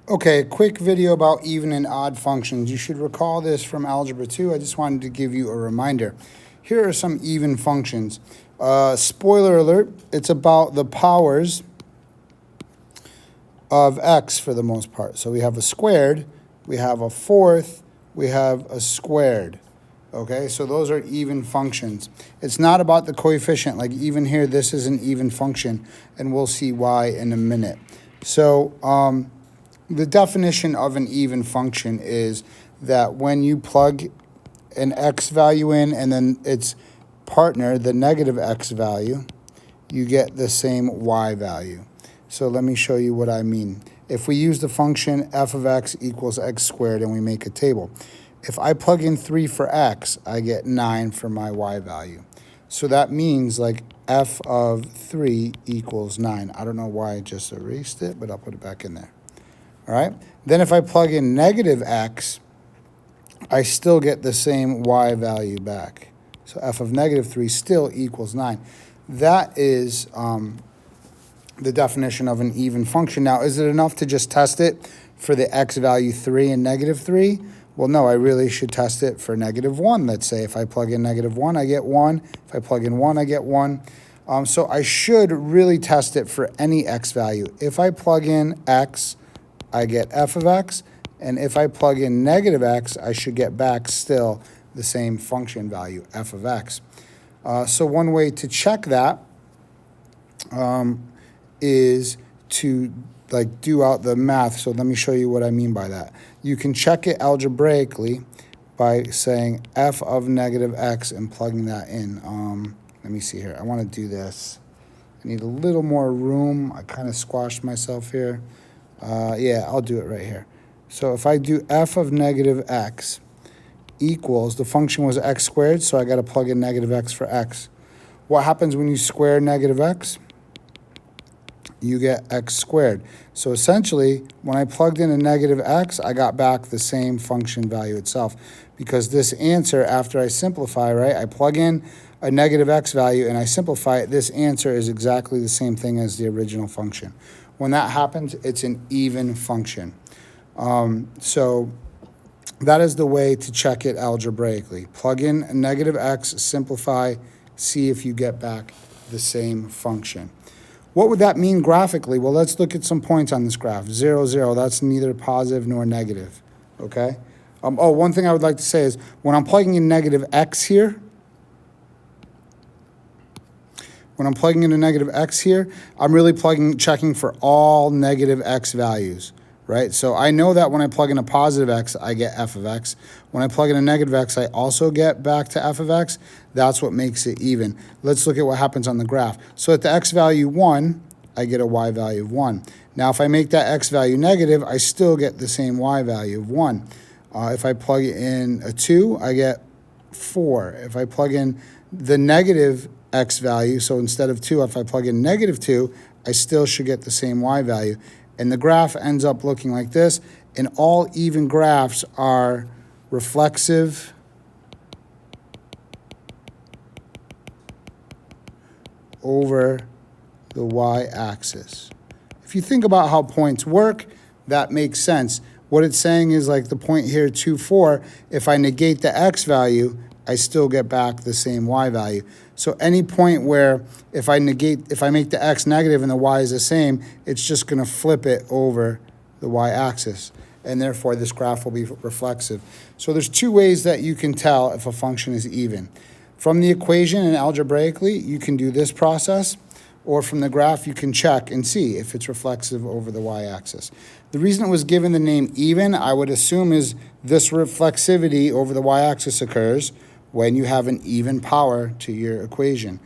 Okay, a quick video about even and odd functions. You should recall this from Algebra 2. I just wanted to give you a reminder. Here are some even functions. Spoiler alert, it's about the powers of x for the most part. So we have a squared, we have a fourth, we have a squared. Okay, so those are even functions. It's not about the coefficient. Like even here, this is an even function, and we'll see why in a minute. So, the definition of an even function is that when you plug an x value in and then its partner, the negative x value, you get the same y value. So let me show you what I mean. If we use the function f of x equals x squared and we make a table, if I plug in 3 for x, I get 9 for my y value. So that means like f of 3 equals 9. I don't know why I just erased it, but I'll put it back in there. All right. Then if I plug in negative x, I still get the same y value back. So f of negative 3 still equals 9. That is the definition of an even function. Now, is it enough to just test it for the x value 3 and negative 3? Well, no, I really should test it for negative 1. Let's say if I plug in negative 1, I get 1. If I plug in 1, I get 1. So I should really test it for any x value. If I plug in x, I get f of x, and if I plug in negative x, I should get back still the same function value, f of x. So one way to check that is to do out the math. So let me show you what I mean by that. You can check it algebraically by saying f of negative x and plugging that in. Let me see here. I want to do this. I need a little more room. I kind of squashed myself here. Yeah, I'll do it right here. So if I do f of negative x equals, the function was x squared, so I got to plug in negative x for x. What happens when you square negative x? You get x squared. So essentially, when I plugged in a negative x, I got back the same function value itself. Because this answer, after I simplify, right, I plug in a negative x value and I simplify it, this answer is exactly the same thing as the original function. When that happens, it's an even function. So that is the way to check it algebraically. Plug in a negative x, simplify, see if you get back the same function. What would that mean graphically? Well, let's look at some points on this graph. 0, 0, that's neither positive nor negative, okay? One thing I would like to say is when I'm plugging in negative x here, when I'm plugging in a negative x here, I'm really checking for all negative x values, right? So I know that when I plug in a positive x, I get f of x. When I plug in a negative x, I also get back to f of x. That's what makes it even. Let's look at what happens on the graph. So at the x value 1, I get a y value of 1. Now, if I make that x value negative, I still get the same y value of 1. If I plug in a 2, I get 4. If I plug in the negative x value, so instead of 2, if I plug in negative 2, I still should get the same y value. And the graph ends up looking like this. And all even graphs are reflexive over the y-axis. If you think about how points work, that makes sense. What it's saying is like the point here, 2, 4, if I negate the x value, I still get back the same y value. So any point where if I make the x negative and the y is the same, it's just going to flip it over the y-axis. And therefore, this graph will be reflexive. So there's two ways that you can tell if a function is even. From the equation and algebraically, you can do this process. Or from the graph, you can check and see if it's reflexive over the y-axis. The reason it was given the name even, I would assume, is this reflexivity over the y-axis occurs when you have an even power to your equation.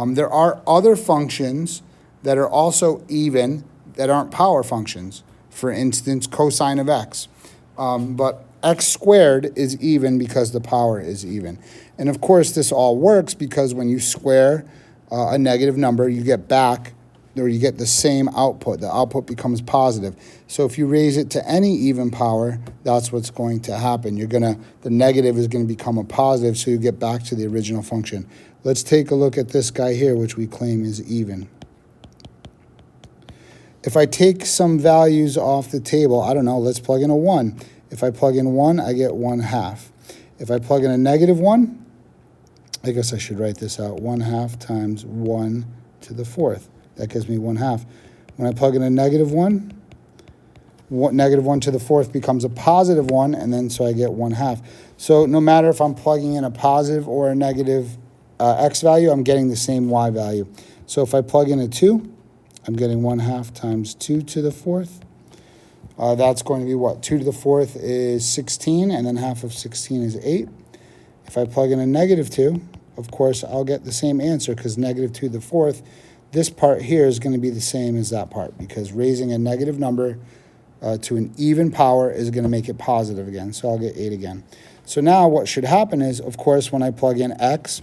There are other functions that are also even that aren't power functions. For instance, cosine of x. But x squared is even because the power is even. And of course, this all works because when you square a negative number, you get back, or you get the same output. The output becomes positive. So if you raise it to any even power, that's what's going to happen. The negative is going to become a positive, so you get back to the original function. Let's take a look at this guy here, which we claim is even. If I take some values off the table, I don't know, let's plug in a 1. If I plug in 1, I get 1/2. If I plug in a negative 1, I guess I should write this out, 1/2 times 1 to the 4th. That gives me 1/2. When I plug in a negative 1, negative 1 to the 4th becomes a positive 1, and then so I get 1/2. So no matter if I'm plugging in a positive or a negative x value, I'm getting the same y value. So if I plug in a 2, I'm getting 1/2 times 2 to the 4th. That's going to be what? 2 to the 4th is 16, and then half of 16 is 8. If I plug in a negative 2, of course, I'll get the same answer because negative 2 to the 4th, this part here is going to be the same as that part because raising a negative number to an even power is going to make it positive again. So I'll get 8 again. So now what should happen is, of course, when I plug in x,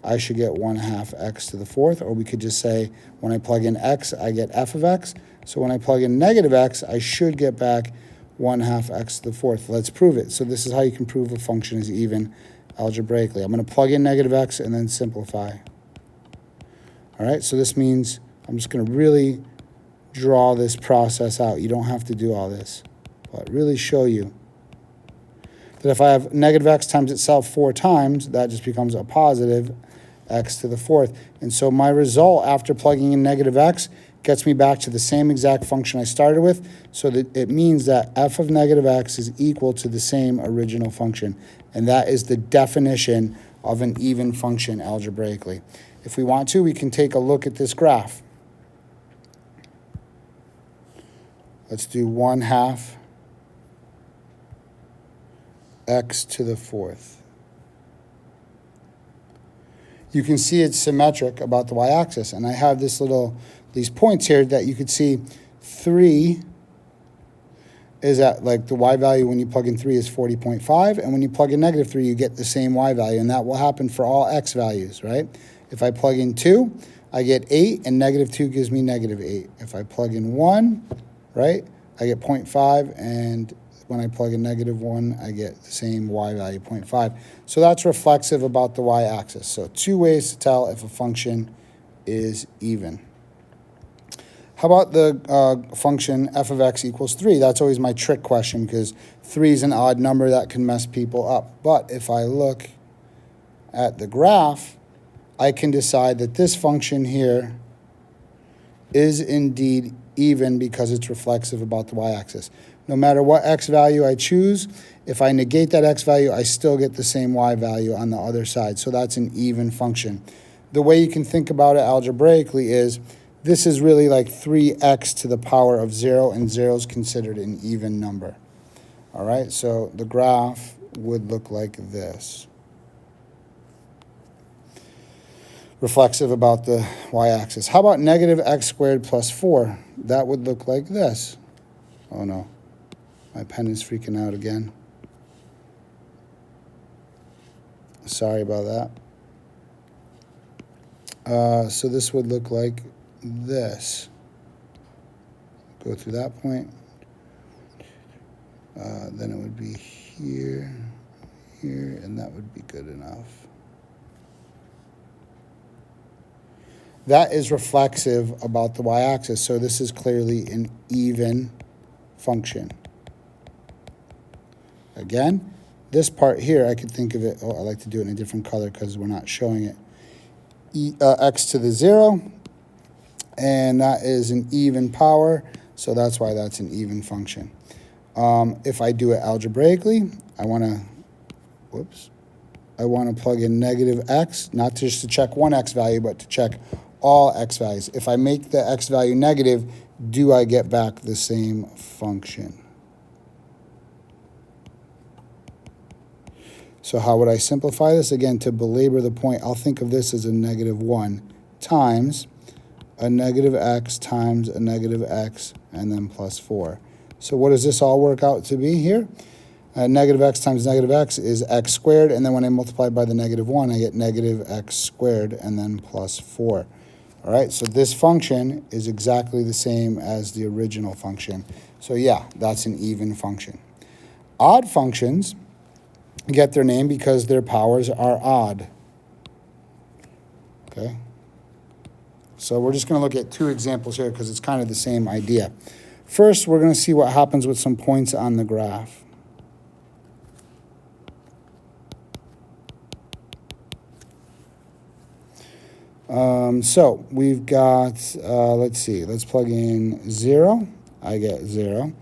I should get 1/2 x to the 4th, or we could just say when I plug in x, I get f of x. So when I plug in negative x, I should get back 1/2 x to the 4th. Let's prove it. So this is how you can prove a function is even algebraically. I'm going to plug in negative x and then simplify. All right, so this means I'm just going to really draw this process out. You don't have to do all this, but really show you that if I have negative x times itself 4 times, that just becomes a positive x to the 4th. And so my result after plugging in negative x gets me back to the same exact function I started with, so that it means that f of negative x is equal to the same original function. And that is the definition of an even function algebraically. If we want to, we can take a look at this graph. Let's do 1/2 x to the 4th. You can see it's symmetric about the y-axis, and I have these points here that you could see 3 is at, like, the y value when you plug in 3 is 40.5, and when you plug in negative 3, you get the same y value, and that will happen for all x values, right? If I plug in 2, I get 8, and negative 2 gives me negative 8. If I plug in 1, right, I get 0.5, and when I plug in negative 1, I get the same y value, 0.5. So that's reflexive about the y-axis. So 2 ways to tell if a function is even. How about the function f of x equals 3? That's always my trick question because 3 is an odd number that can mess people up. But if I look at the graph, I can decide that this function here is indeed even because it's reflexive about the y-axis. No matter what x value I choose, if I negate that x value, I still get the same y value on the other side. So that's an even function. The way you can think about it algebraically is this is really like 3x to the power of 0, and 0 is considered an even number. All right, so the graph would look like this. Reflexive about the y-axis. How about negative x squared plus 4? That would look like this. Oh no, my pen is freaking out again. Sorry about that. So this would look like this. Go through that point. Then it would be here, here, and that would be good enough. That is reflexive about the y-axis, so this is clearly an even function. Again, this part here, I could think of it, I like to do it in a different color because we're not showing it. X to the 0, and that is an even power, so that's why that's an even function. If I do it algebraically, I want to plug in negative x, not just to check one x value, but to check all x values. If I make the x value negative, do I get back the same function? So how would I simplify this? Again, to belabor the point, I'll think of this as a negative 1 times a negative x times a negative x, and then plus 4. So what does this all work out to be here? Negative x times negative x is x squared, and then when I multiply by the negative 1, I get negative x squared, and then plus 4. All right, so this function is exactly the same as the original function. So yeah, that's an even function. Odd functions get their name because their powers are odd. Okay? So we're just going to look at two examples here because it's kind of the same idea. First, we're going to see what happens with some points on the graph. So we've got, let's see, let's plug in 0. I get 0.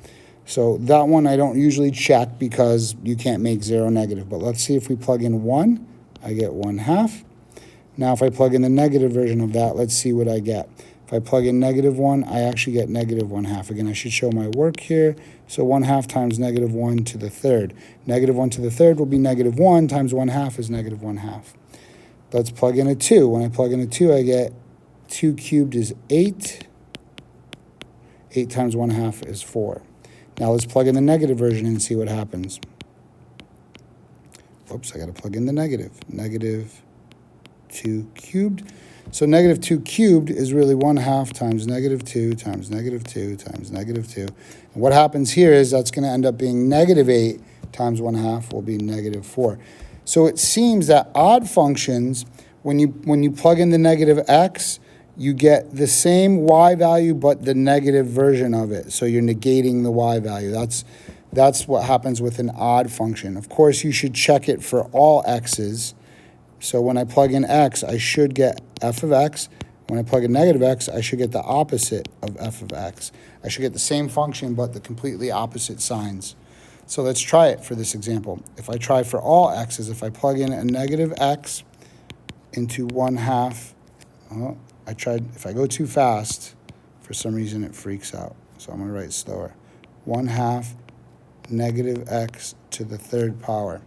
So that one I don't usually check because you can't make 0 negative. But let's see if we plug in 1, I get 1/2. Now if I plug in the negative version of that, let's see what I get. If I plug in -1, I actually get -1/2. Again, I should show my work here. So 1/2 times -1 to the third. -1 to the third will be -1 times 1/2 is -1/2. Let's plug in a 2. When I plug in a 2, I get 2 cubed is 8. 8 times 1/2 is 4. Now let's plug in the negative version and see what happens. Oops, I got to plug in the negative. -2 cubed. So -2 cubed is really 1/2 times -2 times -2 times -2. And what happens here is that's going to end up being -8 times 1/2 will be -4. So it seems that odd functions, when you plug in the -x, you get the same y value but the negative version of it. So you're negating the y value. That's what happens with an odd function. Of course, you should check it for all x's. So when I plug in x, I should get f of x. When I plug in -x, I should get the opposite of f of x. I should get the same function but the completely opposite signs. So let's try it for this example. If I try for all x's, if I plug in a -x into 1/2, oh, if I go too fast, for some reason it freaks out. So I'm going to write slower. 1/2 -x to the third power.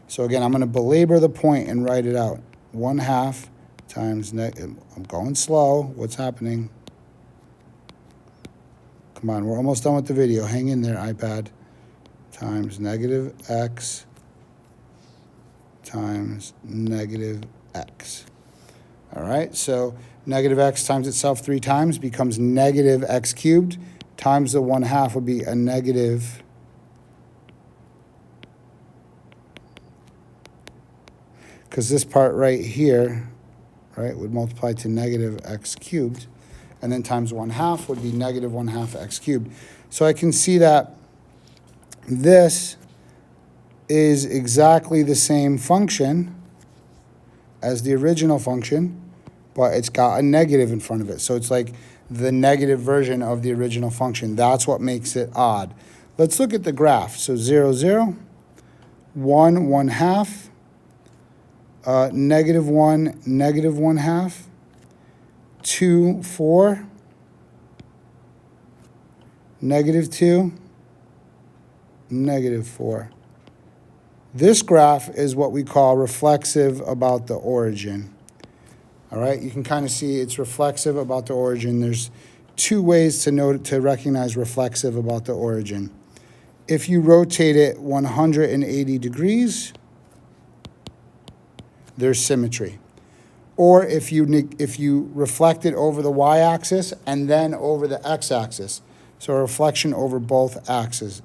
So again, I'm going to belabor the point and write it out. 1/2 times, I'm going slow. What's happening? Come on, we're almost done with the video. Hang in there, iPad. Times -x times -x. All right, so -x times itself 3 times becomes -x cubed times the 1/2 would be a negative. Because this part right here, right, would multiply to -x cubed, and then times 1/2 would be -1/2 x cubed. So I can see that this is exactly the same function as the original function, but it's got a negative in front of it. So it's like the negative version of the original function. That's what makes it odd. Let's look at the graph. So 0, 0, 1, 1/2, -1, -1/2, 2, 4, -2, -4. This graph is what we call reflexive about the origin. All right, you can kind of see it's reflexive about the origin. There's two ways to recognize reflexive about the origin. If you rotate it 180 degrees, there's symmetry. Or if you reflect it over the y-axis and then over the x-axis, so a reflection over both axes.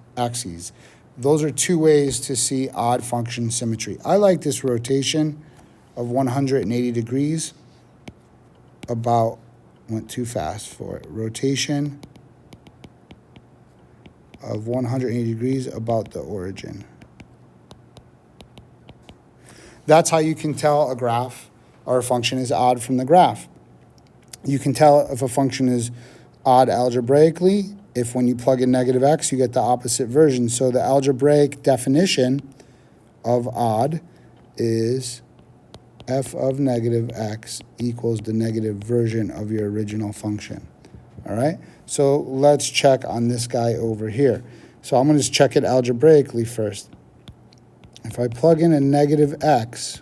Those are two ways to see odd function symmetry. I like this rotation of 180 degrees about, went too fast for it, rotation of 180 degrees about the origin. That's how you can tell a graph or a function is odd from the graph. You can tell if a function is odd algebraically if when you plug in -x, you get the opposite version. So the algebraic definition of odd is f of -x equals the negative version of your original function. All right? So let's check on this guy over here. So I'm going to just check it algebraically first. If I plug in a -x,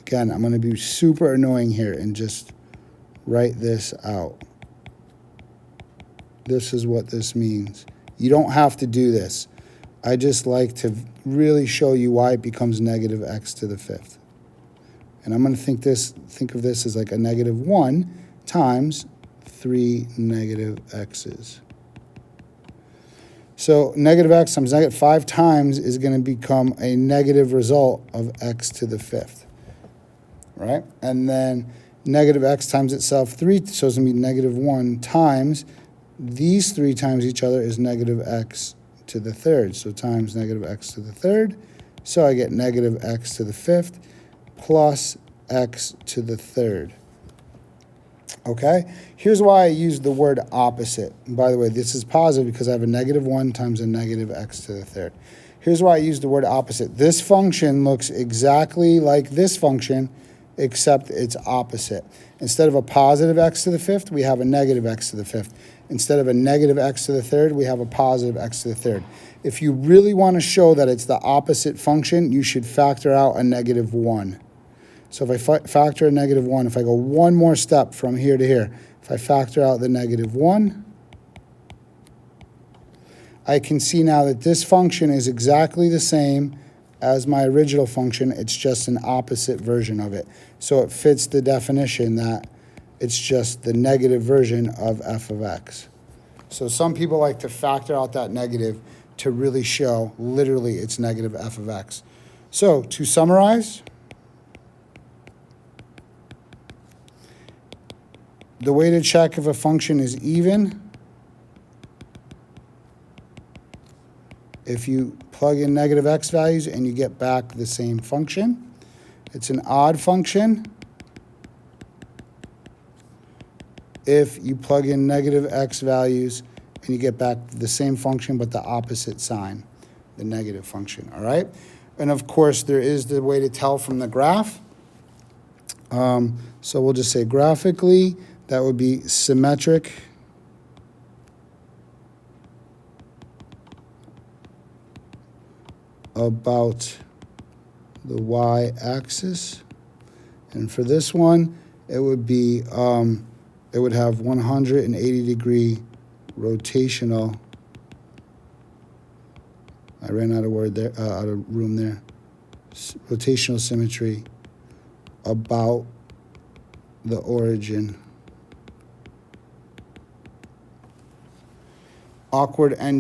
again, I'm going to be super annoying here and just write this out. This is what this means. You don't have to do this. I just like to really show you why it becomes -x to the 5th. And I'm going to think of this as like a -1 times 3 -x's. So negative x times negative 5 times is going to become a negative result of x to the 5th, right? And then negative x times itself 3, so it's going to be negative 1 times these 3 times each other is negative x to the 3rd. So times negative x to the 3rd. So I get negative x to the 5th plus x to the 3rd. Okay? Here's why I use the word opposite. And by the way, this is positive because I have a negative 1 times a negative x to the 3rd. Here's why I use the word opposite. This function looks exactly like this function, except it's opposite. Instead of a positive x to the 5th, we have a negative x to the 5th. Instead of a negative x to the 3rd, we have a positive x to the 3rd. If you really want to show that it's the opposite function, you should factor out a negative 1. So if I factor a negative 1, if I go one more step from here to here, if I factor out the negative 1, I can see now that this function is exactly the same as my original function. It's just an opposite version of it. So it fits the definition that it's just the negative version of f of x. So some people like to factor out that negative to really show literally it's negative f of x. So to summarize, the way to check if a function is even, if you plug in negative x values and you get back the same function. It's an odd function if you plug in negative x values and you get back the same function but the opposite sign, the negative function, all right? And of course, there is the way to tell from the graph. So we'll just say graphically, that would be symmetric about the y-axis. And for this one, it would be, it would have 180-degree rotational. I ran out of word there, out of room there. Rotational symmetry about the origin. Awkward end.